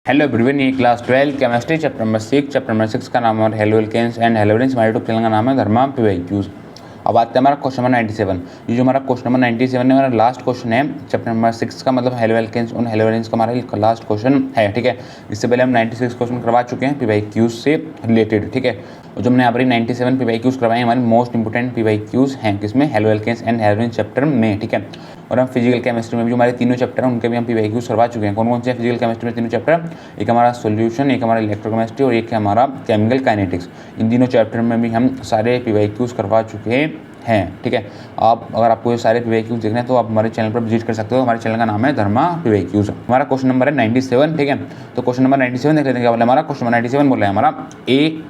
Hello everyone, ये class 12 chemistry chapter number 6 का नाम है हेलो एल्केन्स एंड हेलोजेंस। हमारे यूट्यूब चैनल का नाम है धर्मा पीवाईक्यूज। अब आते हैं हमारा क्वेश्चन नंबर 97। ये जो हमारा क्वेश्चन नंबर 97 है हमारा लास्ट क्वेश्चन है चैप्टर नंबर 6 का, मतलब हेलो एल्केन्स और हेलोजेंस का हमारा लास्ट क्वेश्चन है। ठीक है, इससे पहले हम 96 क्वेश्चन करवा चुके हैं पीवाईक्यूज से रिलेटेड। ठीक है, और जो हमने यहाँ पर 97 पीवाईक्यूज करवाए हमारे मोस्ट इंपोर्टेंट पीवाईक्यूज हैं किसमें, haloalkanes and halogens chapter में। ठीक है, और हम फिजिकल केमिस्ट्री में भी जो हमारे तीनों चैप्टर हैं उनके भी हम पीवाईक्यूज करवा चुके हैं। कौन कौन से हैं फिजिकल केमिस्ट्री में तीनों चैप्टर, एक हमारा सॉल्यूशन, एक हमारा इलेक्ट्रोकेमिस्ट्री और एक है हमारा केमिकल काइनेटिक्स। इन तीनों चैप्टर में भी हम सारे पीवाईक्यूज करवा चुके हैं। ठीक है, आप अगर आपको ये सारे पीवाईक्यूज देखने हैं तो आप हमारे चैनल पर विजिट कर सकते हो। हमारे चैनल का नाम है धर्मा पीवाईक्यूज। हमारा क्वेश्चन नंबर है 97। ठीक है, तो क्वेश्चन नंबर 97 देख लेते हैं क्या बोला हमारा। क्वेश्चन नंबर 97 बोला है हमारा A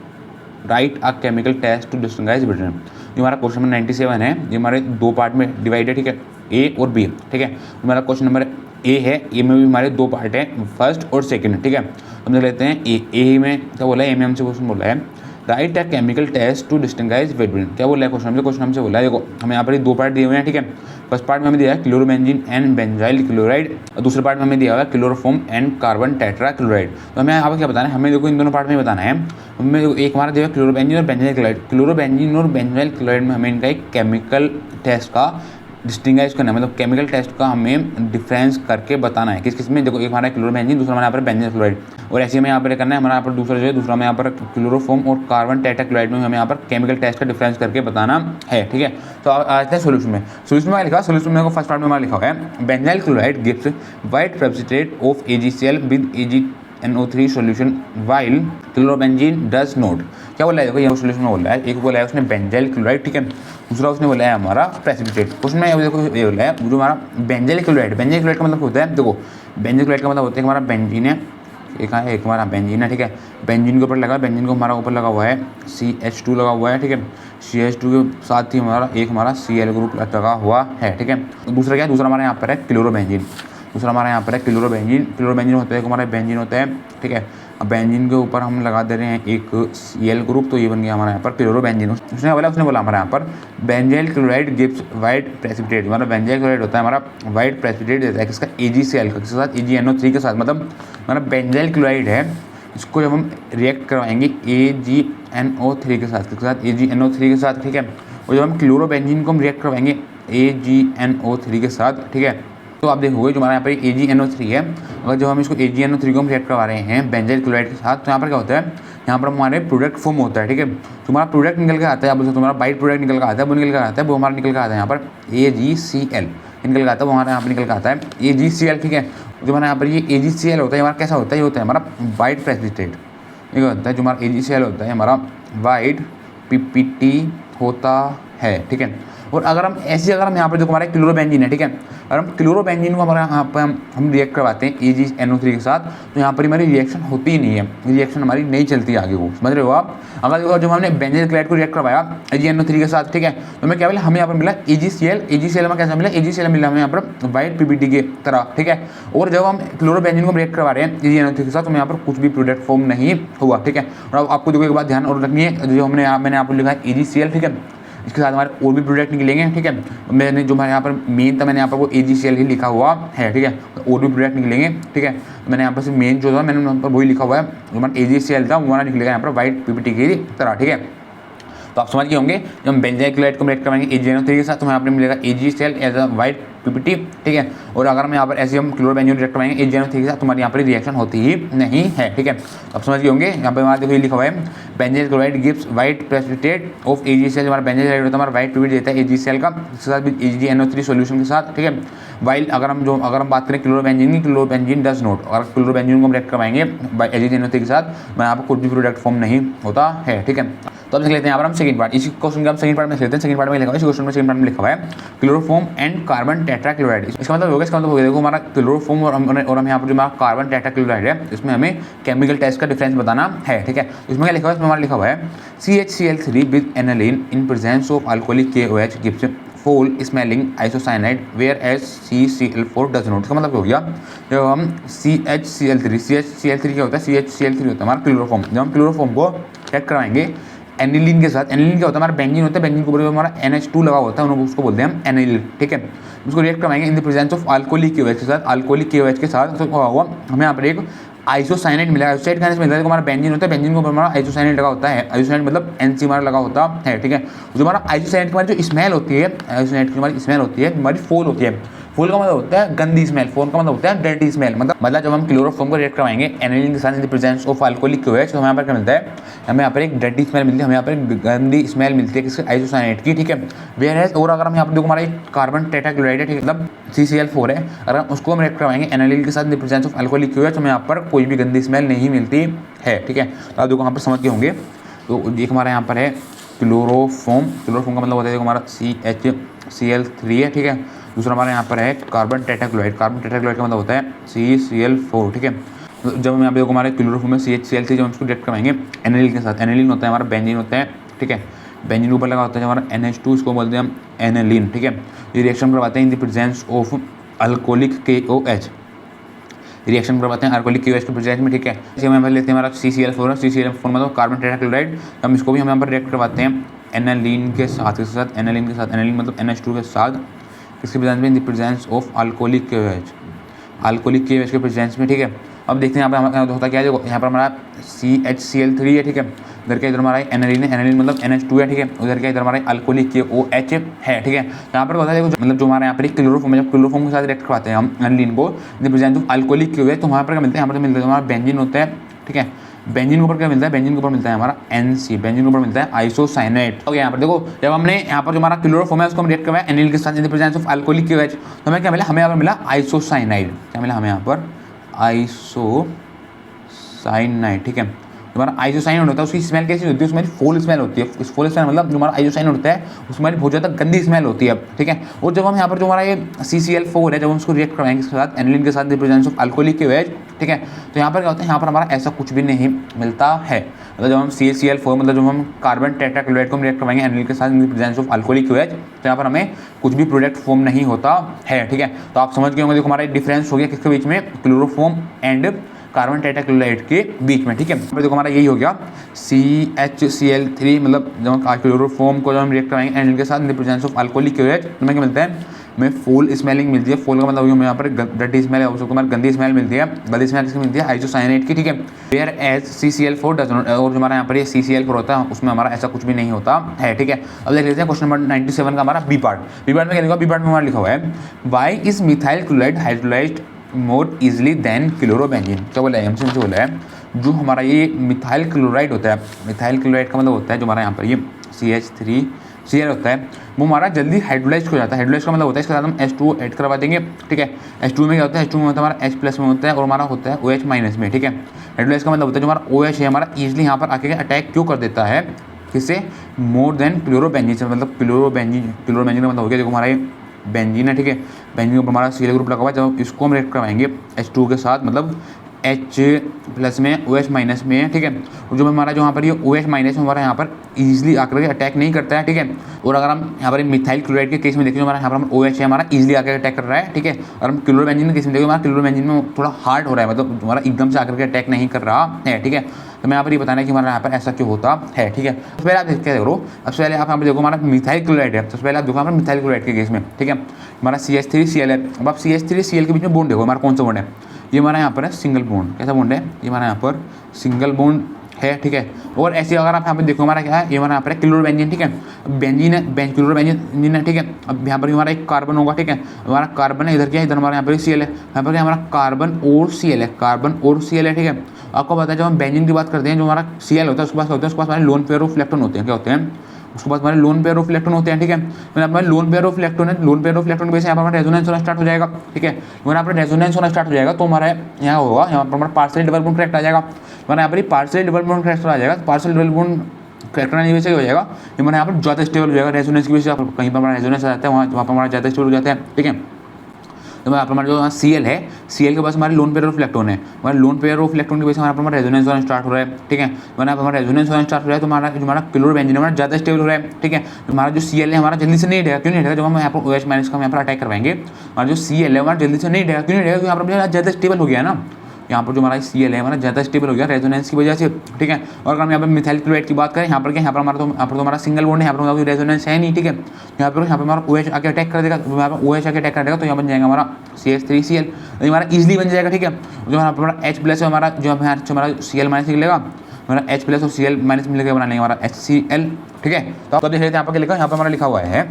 write a chemical test to distinguish between. जो हमारा क्वेश्चन नंबर 97 है ये हमारे दो पार्ट में डिवाइड है। ठीक है, ए और बी। ठीक है, हमारा क्वेश्चन नंबर ए है, ए में भी हमारे दो पार्ट हैं, फर्स्ट और सेकंड। ठीक है, हम देख लेते हैं ए में क्या बोला है। ए में हमसे क्वेश्चन बोला है write a chemical test to distinguish between. क्या बोला है क्वेश्चन हमसे बोला है, देखो हमें यहाँ पर दो पार्ट दिए हुए हैं। ठीक है, फर्स्ट पार्ट में हमें दिया है क्लोरोबेंजीन एंड बेंजाइल क्लोराइड और दूसरे पार्ट में हमें दिया हुआ है chloroform and carbon tetra chloride. तो हमें यहाँ पर क्या बताना है, हमें देखो इन दोनों पार्ट में बताना है। हमें एक हमारा दिया है क्लोरोबेंजीन और बेंजाइल क्लोराइड। क्लोरोबेंजीन और बेंजाइल क्लोराइड में हमें इनका एक केमिकल टेस्ट का डिस्टिंग्विश करना है, मतलब केमिकल टेस्ट का हमें डिफरेंस करके बताना है किस किस में। देखो एक हमारा क्लोरोबेंजीन, दूसरा हमारा यहाँ पर बेंजाइल क्लोराइड, और ऐसे हमें यहाँ पर करना है हमारा यहाँ पर दूसरा जो है दूसरा में यहाँ पर क्लोरोफॉर्म और कार्बन टेट्रा क्लोराइड में हमें यहाँ पर केमिकल टेस्ट का डिफरेंस करके बताना है। ठीक है, तो आते हैं सोल्यूशन में। सोल्यूशन में लिखा, सोल्यूशन में फर्स्ट पार्ट में हमारा लिखा हुआ है benzyl chloride gives white precipitate of AgCl with AgNO3 solution while chlorobenzene does not. क्या बोला है, देखो ये सोल्यूशन में बोला है, एक बोला है उसने बेंजाइल क्लोराइड, ठीक है, दूसरा उसने बोला है हमारा प्रेसिपिटेट। क्वेश्चन में देखो ये बोला है जो हमारा बेंजाइल क्लोराइड, बेंजाइल क्लोराइड का मतलब होता है, देखो बेंजाइल क्लोराइड का मतलब होता है हमारा बेंजीन है, एक हमारा बेंजीन है। ठीक है, बेंजीन के ऊपर लगा, बेंजीन को हमारा ऊपर लगा हुआ है CH2 लगा हुआ है। ठीक है, CH2 के साथ ही हमारा एक हमारा Cl ग्रुप लगा हुआ है। ठीक है, दूसरा क्या है, दूसरा हमारे यहाँ पर है क्लोरोबेंजीन, दूसरा हमारे यहाँ पर है क्लोरोबेंजीन। क्लोरोबेंजीन होता है हमारा बेंजीन होता है। ठीक है, अब बेंजीन के ऊपर हम लगा दे रहे हैं एक Cl ग्रुप, तो ये बन गया हमारा यहाँ पर क्लोरोबेंजीन। उसने बोला हमारे यहाँ पर benzyl chloride gives white precipitate, मतलब बेंजाइल क्लोराइड होता है हमारा वाइट प्रेसिपिटेट देता है किसका, AgCl का, किसके साथ, AgNO3 के साथ। मतलब हमारा बेंजाइल क्लोराइड है, इसको जब हम रिएक्ट करवाएंगे AgNO3 के साथ, किसके साथ, AgNO3 के साथ। ठीक है, और जब हम क्लोरोबेंजीन को हम रिएक्ट करवाएंगे AgNO3 के साथ। ठीक है, तो आप देखोगे जो हमारा यहाँ पर AgNO3 है, अगर जब हम इसको AgNO3 को हम रिएक्ट करवा रहे हैं बेंजाइल क्लोराइड के साथ, तो यहाँ पर क्या होता है, यहाँ पर हमारे प्रोडक्ट फॉर्म होता है। ठीक है, तुम्हारा प्रोडक्ट निकल के आता है, अब तुम्हारा बाइट प्रोडक्ट निकल के आता है, वो निकल के आता है, वो हमारा निकल के आता है यहाँ पर AgCl निकल के आता है, वो हमारे यहाँ पर निकल के आता है AgCl। ठीक है, जो हमारा यहाँ पर ये AgCl होता है हमारा कैसा होता है, ये होता है हमारा वाइट प्रेसिपिटेट। ये होता है जो हमारा AgCl होता है हमारा वाइट PPT होता है। ठीक है, और अगर हम ऐसे अगर हम यहाँ पर जो हमारा क्लोरोबेंजीन है, ठीक है, अगर हम क्लोरोबेंजीन को हमारे यहाँ पर हम रिएक्ट करवाते हैं AgNO3 के साथ, तो यहाँ पर हमारी रिएक्शन होती ही नहीं है, रिएक्शन हमारी नहीं चलती आगे को, समझ रहे हो आप। अगर जब हमने बेंजाइल क्लोराइड को रिएक्ट करवाया AgNO3 के साथ, ठीक है, तो हमें क्या मिला, हमें यहाँ पर मिला AgCl में कैसा मिला, AgCl मिला हमें यहाँ पर वाइट PPT के तरह। ठीक है, और जब हम क्लोरोबेंजीन को रिएक्ट करवा रहे हैं AgNO3 के साथ, तो यहाँ पर कुछ भी प्रोडक्ट फॉर्म नहीं हुआ। ठीक है, और आपको देखो एक बात ध्यान और रखनी है, जो मैंने आपको लिखा है AgCl, ठीक है, इसके साथ हमारे और भी प्रोडक्ट निकलेंगे। ठीक है, मैंने जो हमारे यहाँ पर मेन था मैंने यहाँ पर वो AgCl ही लिखा हुआ है। ठीक है, और भी प्रोडक्ट निकलेंगे। ठीक है, मैंने यहाँ पर से मेन जो था मैंने यहाँ पर वही लिखा हुआ है, जो हमारा AgCl था वो हमारा निकलेगा यहाँ पर वाइट PPT की तरह। ठीक है, तो आप समझ गए होंगे जब हम बेंजाइल क्लोराइड को रिएक्ट करवाएंगे AgNO3 के साथ, तो यहाँ पर मिलेगा AgCl as a white PPT। ठीक है, और अगर हम यहाँ पर ऐसे हम क्लोरोबेंजीन रिएक्ट करवाएंगे AgNO3 के साथ, तुम्हारी यहाँ पर रिएक्शन होती ही नहीं है। ठीक है, आप समझ गए होंगे। यहाँ पर हमारा देखो ये लिखा हुआ है benzyl chloride gives white precipitate of AgCl, हमारा बेंजाइल क्लोराइड होता है हमारा वाइट PPT देता है AgCl का, इसके साथ भी AgNO3 सॉल्यूशन के साथ। ठीक है, वाइल अगर हम बात करें क्लोरोबेंजीन की, क्लोरोबेंजीन डज नॉट, अगर क्लोरोबेंजीन को हम रिएक्ट करवाएंगे AgNO3 के साथ, यहाँ पर कुछ भी प्रोडक्ट फॉर्म नहीं होता है। ठीक है, तो अब देख लेते हैं यहाँ पर हम सेकंड पार्ट, इसी क्वेश्चन का हम सेकंड पार्ट में लेते हैं। सेकंड पार्ट में लिखा हुआ है, इस क्वेश्चन में सेकंड पार्ट में लिखा हुआ है chloroform and carbon tetra chloride. इसका मतलब होगा, इसका मतलब होगा देखो हमारा क्लोरोफॉर्म और हम यहाँ पर जो हमारा कार्बन टेट्रा क्लोराइड है, इसमें हमें केमिकल टेस्ट का डिफरेंस बताना है। ठीक है, इसमें क्या लिखा हुआ है, इसमें हमारा लिखा हुआ है CHCl3 with aniline in presence of alcoholic KOH gives foul smelling isocyanide whereas CCl4 does not. इसका मतलब हो गया जब हम CHCl3 क्या होता है, CHCl3 होता है हमारा क्लोरोफॉर्म। जब हम क्लोरोफॉर्म को रिएक्ट करवाएंगे एनिलीन के साथ, एनिलीन क्या होता है हमारा बेंजीन होता है, बेंजीन के ऊपर हमारा NH2 लगा होता है, उसको बोलते हैं हम एनिलीन। ठीक है, उसको रिएक्ट करवाएंगे इन the presence of alcoholic KOH के साथ, अल्कोहलिक KOH के साथ, तो हुआ हमें यहाँ पर एक आइसोसाइनेट मिलेगा। आइसोसाइनेट खाने से मिलता है, हमारा बेंजीन होता है, बेंजीन के ऊपर हमारा आइसोसाइनेट लगा होता है। आइसोसाइनेट मतलब एनसी हमारा लगा होता है, ठीक है। जो हमारा आइसोसाइनेट की हमारी जो स्मेल होती है, आइसोसाइनेट की हमारी स्मेल होती है, हमारी फोल होती है। फोल का मतलब होता है गंदी स्मेल, फोल का मतलब होता है डर्टी स्मेल। मतलब जब हम क्लोरोफॉर्म को रिएक्ट करवाएंगे एनिलीन के साथ in the presence of alcoholic QH, तो हमें यहाँ पर क्या मिलता है, हमें यहाँ पर एक डर्टी स्मेल मिलती है, हमें यहाँ पर एक गंदी स्मेल मिलती है किसके, आइसोसाइनेट की, ठीक है। वेयर है, और अगर हम यहाँ पर देखो हमारा एक कार्बन टेट्राक्लोराइड है, ठीक है, मतलब CCl4 है, अगर हम उसको हम रिएक्ट करवाएंगे एनिलीन के साथ in the presence of alcoholic KOH, हमें यहाँ पर कोई भी गंदी स्मेल नहीं मिलती है, ठीक है। तो आप देखो यहाँ पर समझ के होंगे। तो एक हमारा यहाँ पर है क्लोरोफॉर्म, क्लोरोफॉर्म का मतलब होता है हमारा CHCl3 है, ठीक है। दूसरा हमारे यहाँ पर है कार्बन टेट्राक्लोराइड, कार्बन टेट्राक्लोराइड का मतलब होता है CCl4, ठीक है। जब हम यहाँ पे देखो हमारे क्लोरोफॉर्म में CHCl3, जब हम इसको रिएक्ट करवाएंगे एनिलीन के साथ, एनिलीन होता है हमारा बेंजीन होता है, ठीक है। बेंजीन ऊपर लगा होता है हमारा NH2, इसको बोलते हैं हम एनिलीन, ठीक है। ये रिएक्शन करवाते हैं इन the presence of alcoholic KOH, reaction करवाते हैं अल्कोहलिक क्यूएच के प्रेजेंस में, ठीक है। इसे हम यहाँ पर लेते हैं हमारा CCl4 है, CCl4 मतलब कार्बन टेट्राक्लोराइड, हम इसको भी हम यहाँ पर रिएक्ट करवाते हैं एनिलीन के साथ, एनिलीन के साथ, एनिलीन मतलब NH2 के साथ, किसके प्रेजेंस में, in the presence of alcoholic KOH, alcoholic KOH के प्रेजेंस में, ठीक है। अब देखते हैं यहाँ पर हमारा होता क्या है, यहाँ पर हमारा CHCl3 है, ठीक है। इधर के इधर हमारा एनिलीन है, एनिलीन मतलब NH2 है, ठीक है। उधर के इधर हमारा अल्कोहलिक KOH है, ठीक है। यहाँ पर होता है मतलब जो हमारे यहाँ पर क्लोरोफॉर्म है, जब क्लोरोफॉर्म के साथ रिएक्ट करवाते हैं हम एनिलीन को in the presence of alcoholic QH, तो वहाँ पर क्या मिलता है, यहाँ पर मिलता है हमारा बेंजीन होता है, ठीक है। बेंजीन के ऊपर क्या मिलता है, बेंजीन के ऊपर मिलता है हमारा NC, बेंजीन के ऊपर मिलता है आइसोसाइनेट। ओके, यहाँ पर देखो जब हमने यहाँ पर जो हमारा क्लोरोफॉर्म है उसको हम रिएक्ट करवाया एनिलीन के साथ in the presence of alcoholic QH, तो हमें क्या मिला, हमें यहाँ पर मिला आइसोसाइनाइड। क्या मिला हमें यहाँ पर, आइसोसाइनाइड, ठीक है। हमारा आइसोसाइनाइड होता है, उसकी स्मेल कैसी होती है, उसमें फोल स्मेल होती है। इस फोल स्मेल मतलब जो हमारा आइसोसाइनाइड होता है उसमें बहुत ज़्यादा गंदी स्मेल होती है, ठीक है। और जब हम यहाँ पर जो हमारा ये CCl4 है, जब हम उसको रिएक्ट करवाएंगे इसके साथ एनिलीन के साथ in the presence of alcoholic क्यूएच, ठीक है, तो यहाँ पर क्या होता है, यहाँ पर हमारा ऐसा कुछ भी नहीं मिलता है। मतलब जब हम CCl4 मतलब जब हम कार्बन टेट्राक्लोराइड को रिएक्ट करवाएंगे एनिलीन के साथ in the presence of alcoholic QH, तो यहाँ पर हमें कुछ भी प्रोडक्ट फॉर्म नहीं होता है, ठीक है। तो आप समझ गए होंगे, देखो हमारा एक डिफरेंस हो गया किसके बीच में, क्लोरोफॉर्म एंड कार्बन टेट्राक्लोराइड के बीच में, ठीक है। देखो हमारा यही हो गया CHCl3 मतलब जब हम क्लोरोफॉर्म को जब हम रिएक्ट कराएंगे एनिलीन के साथ in the presence of alcoholic QH, तो हमें क्या मिलता है, हमें फुल स्मेलिंग मिलती है। फुल का मतलब हमें यहाँ पर डर्टी स्मेल है, उसको हमारी गंदी स्मेल मिलती है। गंदी स्मेल किसकी मिलती है, आइसोसाइनेट की, ठीक है। Where as CCl4 does not, और जो हमारा यहाँ पर ये CCl4 होता है उसमें हमारा ऐसा कुछ भी नहीं होता है, ठीक है। अब देख लेते हैं क्वेश्चन नंबर 97 का हमारा बी पार्ट। बी पार्ट में क्या लिखा, बी पार्ट में हमारा लिखा हुआ है why is methyl chloride hydrolysed more easily than chlorobenzene. क्या बोला है, हमसे बोला है जो हमारा ये मिथाइल क्लोराइड होता है, मिथाइल क्लोराइड का मतलब होता है जो हमारा यहाँ पर ये CH3Cl होता है, वो हमारा जल्दी हाइड्रोलाइज हो जाता है। हाइड्रोलाइज का मतलब होता है इसके साथ हम H2 ऐड करवा देंगे, ठीक है। H2 में क्या होता है, H2 में होता है हमारा H+ में होता है और हमारा होता है OH- में, ठीक है। हाइड्रोलाइज का मतलब होता है जो हमारा OH है हमारा ईजिली यहाँ पर आके अटैक क्यों कर देता है, किससे, मोर देन क्लोरोबेंजीन से। मतलब क्लोरोबेंजीन का मतलब हो गया देखो हमारा ये बेंजीन है, ठीक है। बेंजीन के ऊपर हमारा Cl ग्रुप लगा हुआ है, जब इसको हम रिएक्ट करवाएंगे H2 के साथ मतलब H+ में OH- में है, ठीक है। और जो हमारा जो यहाँ पर ये OH- हमारा यहाँ पर ईजिली आकर के अटैक नहीं करता है, ठीक है। और अगर हम यहाँ पर मिथाइल क्लोराइड के केस में देखें, हमारा यहाँ पर हम OH है हमारा ईजिली आकर अटैक कर रहा है, ठीक है। और हम क्लोरोबेंजीन के केस में देखें, हमारा क्लोरोबेंजीन में थोड़ा हार्ड हो रहा है, मतलब हमारा एकदम से आकर के अटैक नहीं कर रहा है, ठीक है। तो मैं यहाँ पर ये बताना है कि हमारा यहाँ पर ऐसा क्यों होता है, ठीक है। सबसे पहले आप क्या करो, सबसे पहले आप यहाँ पर देखो हमारा मिथाइल क्लोराइड है, सबसे पहले आप देखो हमारा मिथाइल क्लोराइड के केस में, ठीक है। हमारा CH3Cl है। अब आप CH3Cl के बीच में बॉन्ड देखो, हमारा कौन सा बॉन्ड है, ये हमारा यहाँ पर है सिंगल बॉन्ड। कैसा बॉन्ड है, ये हमारा यहाँ पर सिंगल बॉन्ड है, ठीक है। और ऐसे अगर आप यहाँ पर देखो हमारा क्या है, ये हमारा यहाँ पर है क्लोरोबेंजीन, ठीक है। बेंजीन है, क्लोरोबेंजीन है, ठीक है। अब यहाँ पर हमारा एक कार्बन होगा, ठीक है। हमारा कार्बन है, इधर क्या है, इधर हमारा यहाँ पर Cl है, यहाँ पर क्या हमारा कार्बन और Cl है, कार्बन और Cl है, ठीक है। आपको पता है जब हम बेंजीन की बात करते हैं, जो हमारा Cl होता है उसके पास होता है, उसके पास हमारे लोन पेयर ऑफ इलेक्ट्रॉन होते हैं, क्या होते हैं, उसके बाद हमारे लोन पेयर ऑफ इलेक्ट्रॉन होते हैं, ठीक है। तो यहाँ पर लोन पेयर ऑफ इलेक्ट्रॉन है, लोन पेयर ऑफ इलेक्ट्रॉन की वजह से यहाँ पर हमारा रेजोनेंस होना स्टार्ट हो जाएगा, ठीक है। यहाँ पर रेजोनेंस होना स्टार्ट हो जाएगा तो हमारा यहाँ होगा, यहाँ पर हमारा पार्शियल डबल बॉन्ड करेक्ट आ जाएगा। हमारा यहाँ पर पार्शियल डबल बॉन्ड करेक्ट आ जाएगा, पार्शियल डबल बॉन्ड करेक्ट आने की वजह से हो जाएगा, ये हमारे यहाँ पर ज़्यादा स्टेबल हो जाएगा। रेजोनेंस की वजह से कहीं पर हमारा रेजोनेंस आ जाता है, वहाँ पर हमारा ज़्यादा स्टेबल हो जाता है, ठीक है। तो यहाँ पर हमारा जो Cl है, Cl के पास हमारे लोन पेयर ऑफ इलेक्ट्रॉन है, हमारे लोन पेयर ऑफ इलेक्ट्रॉन की वजह से हमारा रेजोनेंस होना स्टार्ट हो रहा है, ठीक है। वरना हमारा रेजोनेंस होना स्टार्ट हो रहा है तो हमारा क्लोरोबेंजीन हमारा ज़्यादा स्टेबल हो रहा है, ठीक है। हमारा जो Cl है हमारा जल्दी से नहीं हटेगा, क्यों नहीं हटेगा, जब हम यहाँ पर OH- का यहाँ पर अटैक करवाएंगे, हमारा जो Cl है हमारा जल्दी से नहीं हटेगा, क्यों नहीं हटेगा, क्योंकि यहाँ पर ज़्यादा स्टेबल हो गया है ना। यहाँ पर जो हमारा Cl है हमारा ज़्यादा स्टेबल हो गया रेजोनेंस की वजह से, ठीक है। और अगर हम यहाँ पर मिथाइल क्लोराइड की बात करें, यहाँ पर क्या, यहाँ पर हमारा सिंगल बॉन्ड है, यहाँ पर कोई रेजोनेंस है नहीं, ठीक है। यहाँ पर हमारा OH आके अटैक कर देगा, तो यहाँ पर OH आके अटैक कर देगा, तो यहाँ बन जाएगा हमारा CH3Cl, तो हमारा ईजिली बन जाएगा, ठीक है। जो हमारा H प्लस है हमारा जो हमारा Cl माइनस निकलेगा, हमारा H प्लस और Cl माइनस मिलकर बना लेंगे हमारा HCl, ठीक है। तो आप देख लेते हैं यहाँ पर क्या लिखा है, यहाँ पर हमारा लिखा हुआ है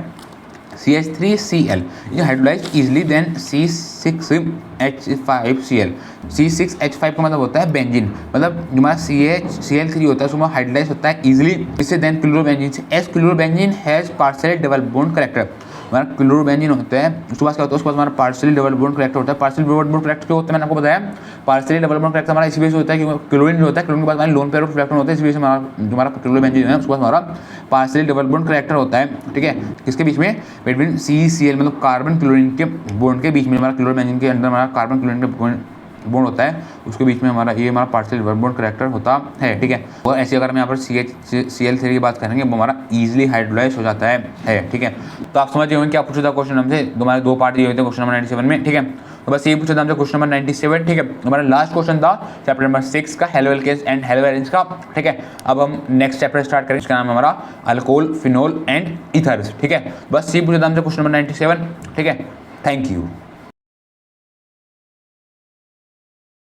CH3Cl ये hydrolyse easily then C6H5Cl। C6H5 का मतलब होता है बेंजीन, मतलब जो हमारा CH Cl3 होता है उसमें हाइड्रोलाइज होता है इजली इससे देन क्लोरोबेंजीन से। S chlorobenzene has partially double bond character, हमारा क्लोरोबेंजीन होता है उसके बाद क्या होता है, उसके बाद हमारा पार्शियली डबल बॉन्ड करेक्टर होता है। पार्शियली डबल बॉन्ड करेक्टर क्यों होता है मैंने आपको बताया, पार्शियली डबल बॉन्ड करेक्टर हमारा इसी वजह से होता है कि क्लोरीन जो होता है, क्लोरीन के बाद हमारा लोन पेयर ऑफ इलेक्ट्रॉन होता है, इस वजह से हमारा जो हमारा क्लोरोबेंजीन है उसके बाद हमारा पार्शियली डबल बॉन्ड करेक्टर होता है, ठीक है। किसके बीच में, बिटवीन CCl मतलब कार्बन क्लोरीन के बॉन्ड के बीच में, हमारा क्लोरोबेंजीन के अंदर हमारा कार्बन क्लोरीन के बॉन्ड होता है, उसके बीच में हमारा ये हमारा पार्शियल डबल बॉन्ड करेक्टर होता है, ठीक है। और ऐसे अगर हम यहाँ पर CH Cl3 की बात करेंगे वो हमारा इजीली हाइड्रोलाइज हो जाता है, ठीक है। तो आप समझ गए क्या पूछा था क्वेश्चन हमसे, हमारे दो पार्ट दिए हुए थे क्वेश्चन नंबर 97 में, ठीक है। तो बस ये पूछा था हमसे क्वेश्चन नंबर 97, ठीक है। हमारा लास्ट क्वेश्चन था चैप्टर नंबर 6 का haloalkanes and haloarenes का, ठीक है। अब हम नेक्स्ट चैप्टर स्टार्ट करें, इसका नाम है हमारा अल्कोहल, फिनोल एंड ईथर्स, ठीक है। बस ये पूछा था हमसे क्वेश्चन नंबर 97, ठीक है। Thank you.